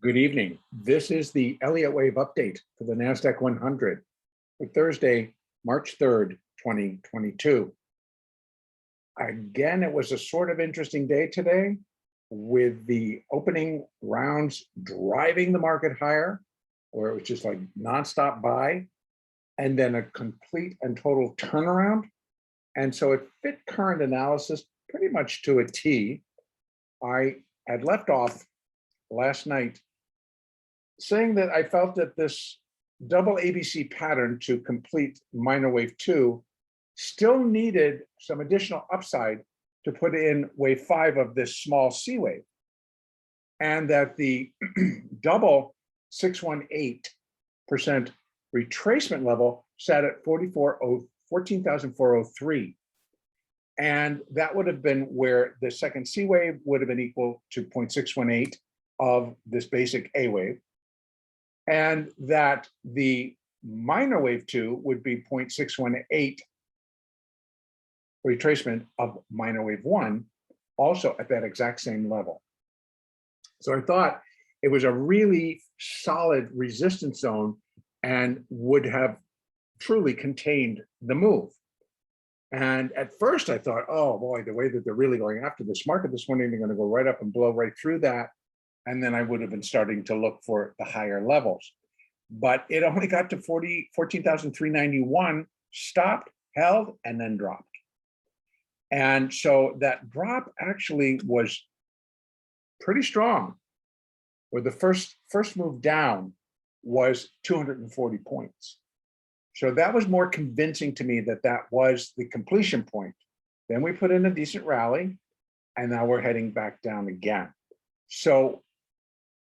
Good evening. This is the Elliott wave update for the NASDAQ 100 for Thursday, March 3rd, 2022. Again, it was a sort of interesting day today with the opening rounds driving the market higher, where it was just like nonstop buy, and then a complete and total turnaround. And so it fit current analysis pretty much to a T. I had left off last night saying that I felt that this double ABC pattern to complete minor wave 2 still needed some additional upside to put in wave 5 of this small C wave, and that the double 618% retracement level sat at 14,403. And that would have been where the second C wave would have been equal to 0.618 of this basic A wave, and that the minor wave 2 would be 0.618 retracement of minor wave 1, also at that exact same level. So I thought it was a really solid resistance zone and would have truly contained the move. And at first I thought, oh boy, the way that they're really going after this market this morning, they're going to go right up and blow right through that. And then I would have been starting to look for the higher levels. But it only got to 14,391, stopped, held, and then dropped. And so that drop actually was pretty strong, where the first move down was 240 points. So that was more convincing to me that that was the completion point. Then we put in a decent rally, and now we're heading back down again. So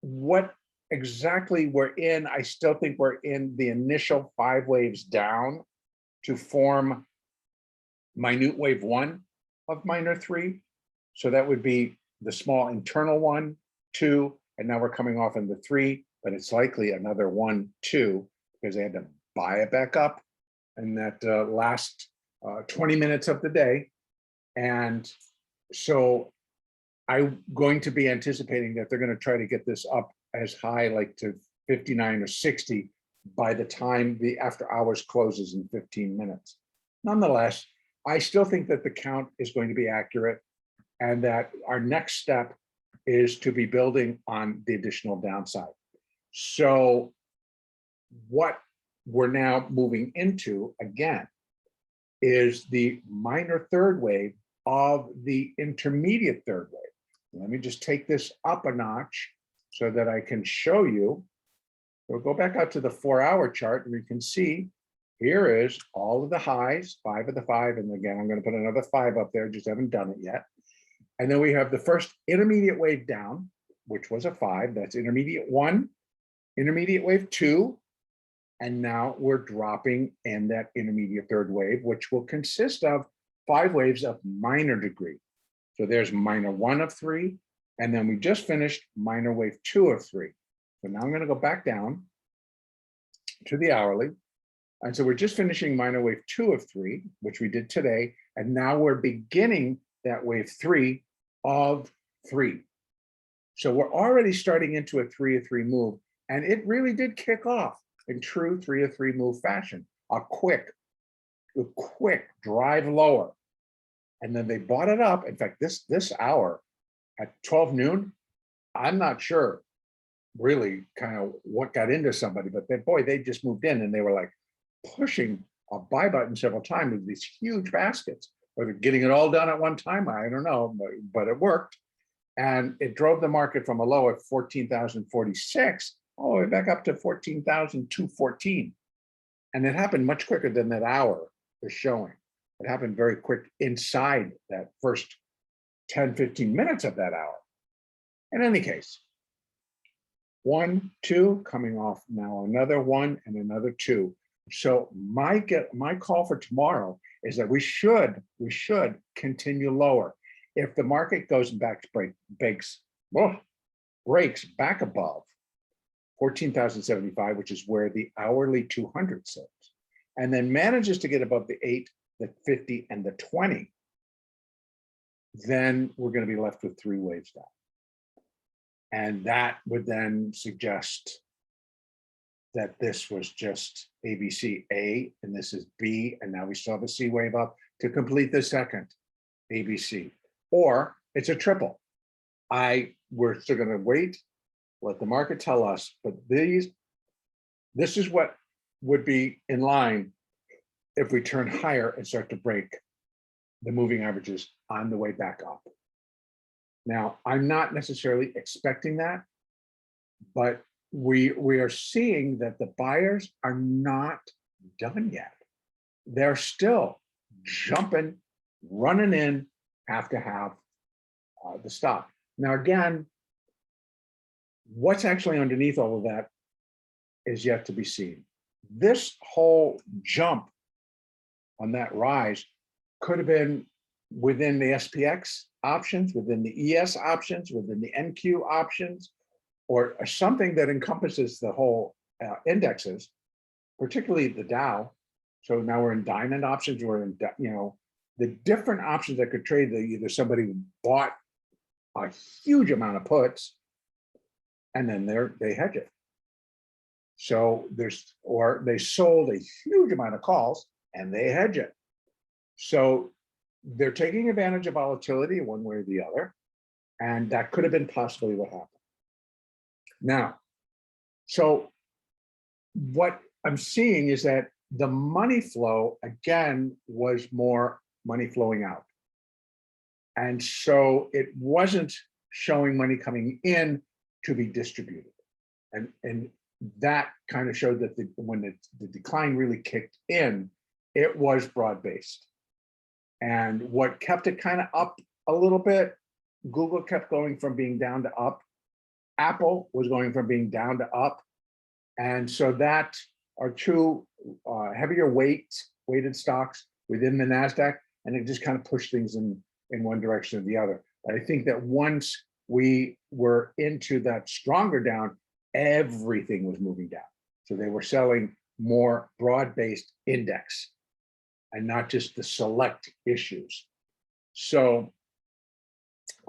what exactly we're in, I still think we're in the initial 5 waves down to form minute wave 1 of minor 3. So that would be the small internal 1, 2, and now we're coming off into 3, but it's likely another 1, 2, because they had to buy it back up in that last 20 minutes of the day. And so I'm going to be anticipating that they're going to try to get this up as high, like to 59 or 60 by the time the after hours closes in 15 minutes. Nonetheless, I still think that the count is going to be accurate, and that our next step is to be building on the additional downside. So what we're now moving into again is the minor third wave of the intermediate third wave. Let me just take this up a notch so that I can show you. We'll go back out to the 4-hour chart, and we can see here is all of the highs, 5 of the 5, and again, I'm going to put another 5 up there, just haven't done it yet. And then we have the first intermediate wave down, which was a 5, that's intermediate 1, intermediate wave 2, and now we're dropping in that intermediate third wave, which will consist of 5 waves of minor degree. So there's minor 1 of 3, and then we just finished minor wave 2 of 3. So now I'm going to go back down to the hourly. And so we're just finishing minor wave 2 of 3, which we did today. And now we're beginning that wave 3 of 3. So we're already starting into a 3 of 3 move. And it really did kick off in true 3 of 3 move fashion. A quick drive lower. And then they bought it up. In fact, this hour at 12 noon, I'm not sure really kind of what got into somebody, but they just moved in and they were like pushing a buy button several times with these huge baskets. Whether getting it all done at one time, I don't know, but it worked. And it drove the market from a low of 14,046 all the way back up to 14,214. And it happened much quicker than that hour is showing. It happened very quick inside that first 10, 15 minutes of that hour. In any case, 1, 2, coming off now another 1 and another 2. So my call for tomorrow is that we should continue lower. If the market goes back to breaks back above 14,075, which is where the hourly 200 sits, and then manages to get above the 8, the 50, and the 20, then we're going to be left with 3 waves down. And that would then suggest that this was just ABC A, and this is B, and now we still have a C wave up to complete the second ABC. Or it's a triple. We're still going to wait, let the market tell us, but this is what would be in line if we turn higher and start to break the moving averages on the way back up. Now, I'm not necessarily expecting that, but we are seeing that the buyers are not done yet. They're still jumping, running in, have to have the stock. Now, again, what's actually underneath all of that is yet to be seen. This whole jump on that rise could have been within the SPX options, within the ES options, within the NQ options, or something that encompasses the whole indexes, particularly the Dow. So now we're in diamond options, we're in, the different options that could trade. Either somebody bought a huge amount of puts and then they hedge it. So or they sold a huge amount of calls and they hedge it. So they're taking advantage of volatility one way or the other. And that could have been possibly what happened. Now, so what I'm seeing is that the money flow, again, was more money flowing out. And so it wasn't showing money coming in to be distributed. And that kind of showed that when the decline really kicked in, it was broad-based. And what kept it kind of up a little bit, Google kept going from being down to up. Apple was going from being down to up. And so that are two heavier weighted stocks within the NASDAQ, and it just kind of pushed things in one direction or the other. But I think that once we were into that stronger down, everything was moving down. So they were selling more broad-based index and not just the select issues. So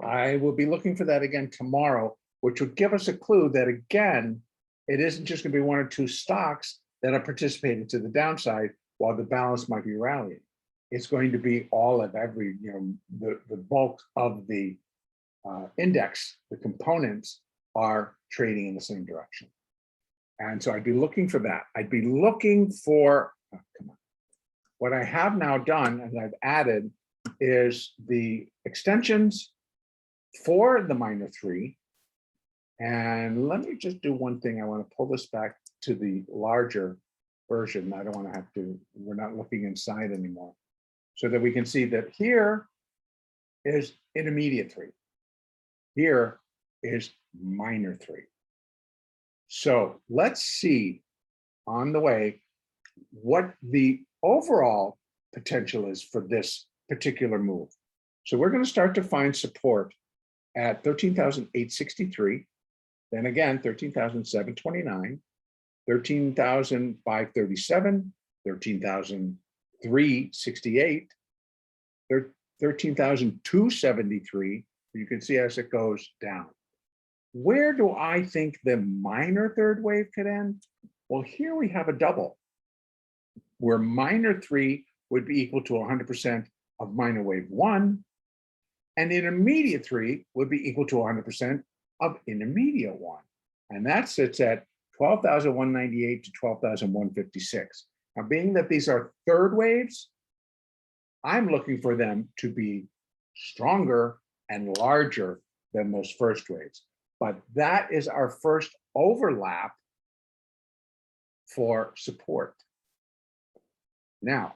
I will be looking for that again tomorrow, which would give us a clue that, again, it isn't just going to be one or two stocks that are participating to the downside while the balance might be rallying. It's going to be all of every, the bulk of the index, the components are trading in the same direction. And so I'd be looking for that. I'd be looking for, what I have now done, and I've added, is the extensions for the minor three. And let me just do one thing. I want to pull this back to the larger version. I don't want to have to, we're not looking inside anymore. So that we can see that here is intermediate three. Here is minor three. So let's see on the way what the overall potential is for this particular move. So we're going to start to find support at 13,863. Then again, 13,729, 13,537, 13,368, 13,273. You can see as it goes down. Where do I think the minor third wave could end? Well, here we have a double, where minor three would be equal to 100% of minor wave one, and intermediate three would be equal to 100% of intermediate one. And that sits at 12,198 to 12,156. Now, being that these are third waves, I'm looking for them to be stronger and larger than those first waves. But that is our first overlap for support. Now,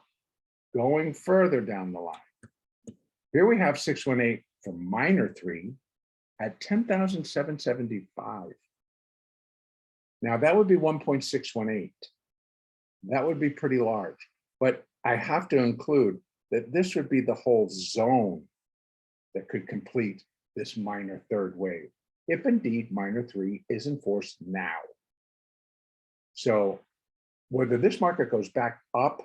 going further down the line, here we have 618 for minor three at 10,775. Now that would be 1.618. That would be pretty large, but I have to include that this would be the whole zone that could complete this minor third wave, if indeed minor three is enforced now. So whether this market goes back up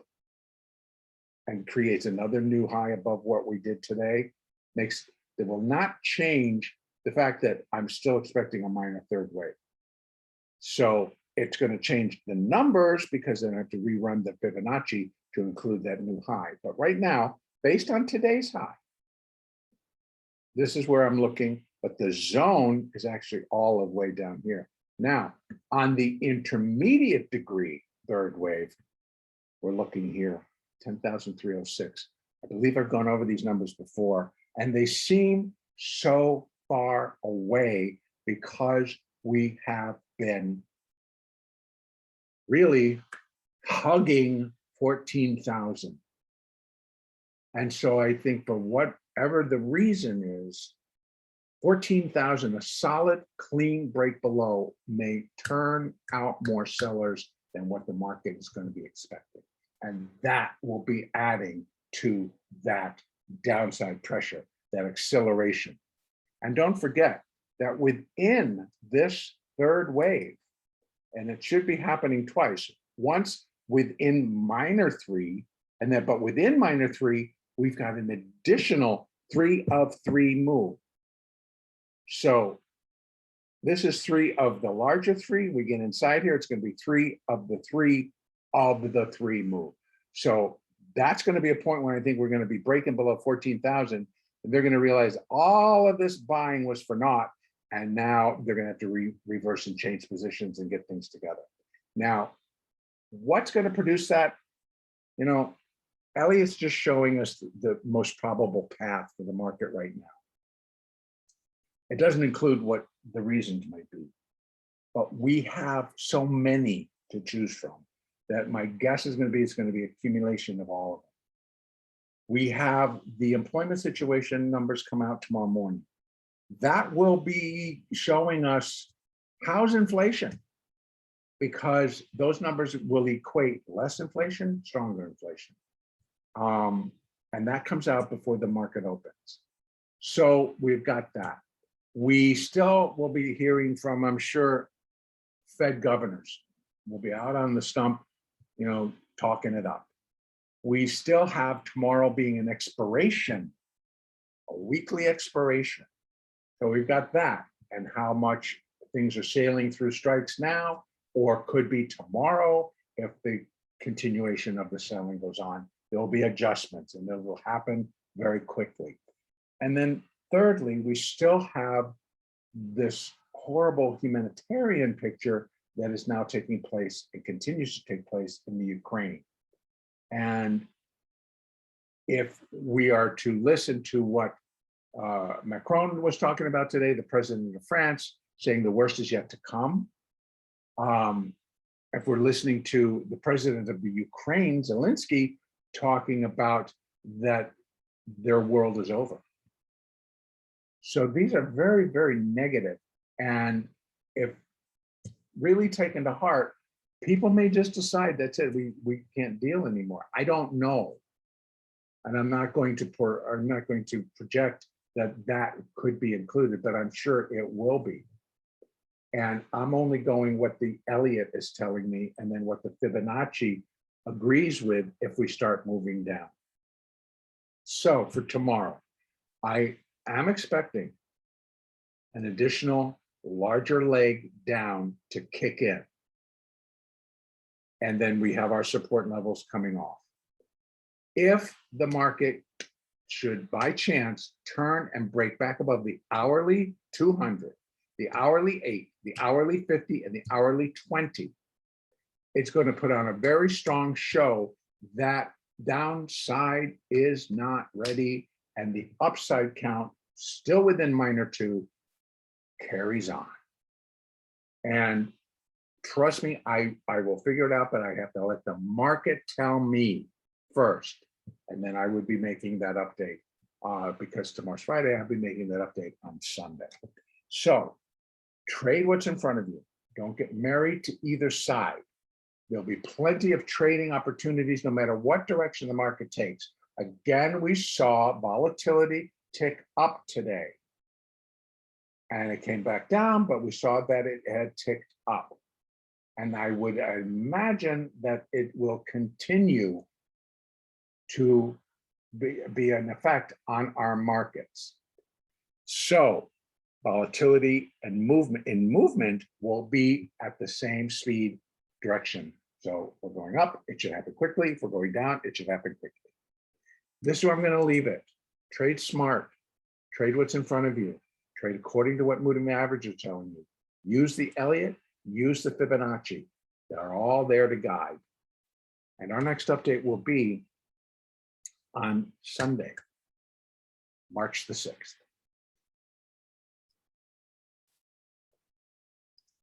and creates another new high above what we did today, it will not change the fact that I'm still expecting a minor third wave. So it's going to change the numbers because then I have to rerun the Fibonacci to include that new high. But right now, based on today's high, this is where I'm looking, but the zone is actually all the way down here. Now, on the intermediate degree third wave, we're looking here, 10,306. I believe I've gone over these numbers before, and they seem so far away because we have been really hugging 14,000. And so I think for whatever the reason is, 14,000, a solid clean break below may turn out more sellers than what the market is going to be expecting. And that will be adding to that downside pressure, that acceleration. And don't forget that within this third wave, and it should be happening twice, once within minor 3, and then, but within minor 3, we've got an additional 3 of 3 move. So this is 3 of the larger 3. We get inside here, it's going to be 3 of the 3 move. So that's going to be a point where I think we're going to be breaking below 14,000. And they're going to realize all of this buying was for naught. And now they're going to have to reverse and change positions and get things together. Now, what's going to produce that? You know, Elliott's just showing us the most probable path for the market right now. It doesn't include what the reasons might be, but we have so many to choose from that my guess is going to be it's going to be accumulation of all of them. We have the employment situation numbers come out tomorrow morning. That will be showing us how's inflation, because those numbers will equate less inflation, stronger inflation. And that comes out before the market opens. So we've got that. We still will be hearing from, I'm sure, Fed governors will be out on the stump, you know, talking it up. We still have tomorrow being an expiration, a weekly expiration. So we've got that, and how much things are sailing through strikes now, or could be tomorrow if the continuation of the selling goes on. There will be adjustments, and they will happen very quickly. And then thirdly, we still have this horrible humanitarian picture that is now taking place and continues to take place in the Ukraine. And if we are to listen to what Macron was talking about today, the president of France, saying the worst is yet to come. If we're listening to the president of the Ukraine, Zelensky, talking about that their world is over. So these are very, very negative. And if really taken to heart, people may just decide that's it, we can't deal anymore. I don't know. And I'm not going to project that that could be included, but I'm sure it will be. And I'm only going what the Elliott is telling me, and then what the Fibonacci agrees with if we start moving down. So for tomorrow, I am expecting an additional larger leg down to kick in. And then we have our support levels coming off. If the market should by chance turn and break back above the hourly 200, the hourly 8, the hourly 50, and the hourly 20, it's going to put on a very strong show that downside is not ready, and the upside count, still within minor 2, carries on. And trust me, I will figure it out, but I have to let the market tell me first, and then I would be making that update because tomorrow's Friday. I'll be making that update on Sunday. So trade what's in front of you. Don't get married to either side. There'll be plenty of trading opportunities no matter what direction the market takes. Again, we saw volatility tick up today, and it came back down, but we saw that it had ticked up. And I would imagine that it will continue to be an effect on our markets. So volatility and movement will be at the same speed direction. So if we're going up, it should happen quickly. If we're going down, it should happen quickly. This is where I'm going to leave it. Trade smart. Trade what's in front of you. Trade according to what moving average is telling you. Use the Elliott, use the Fibonacci. They're all there to guide. And our next update will be on Sunday, March the 6th.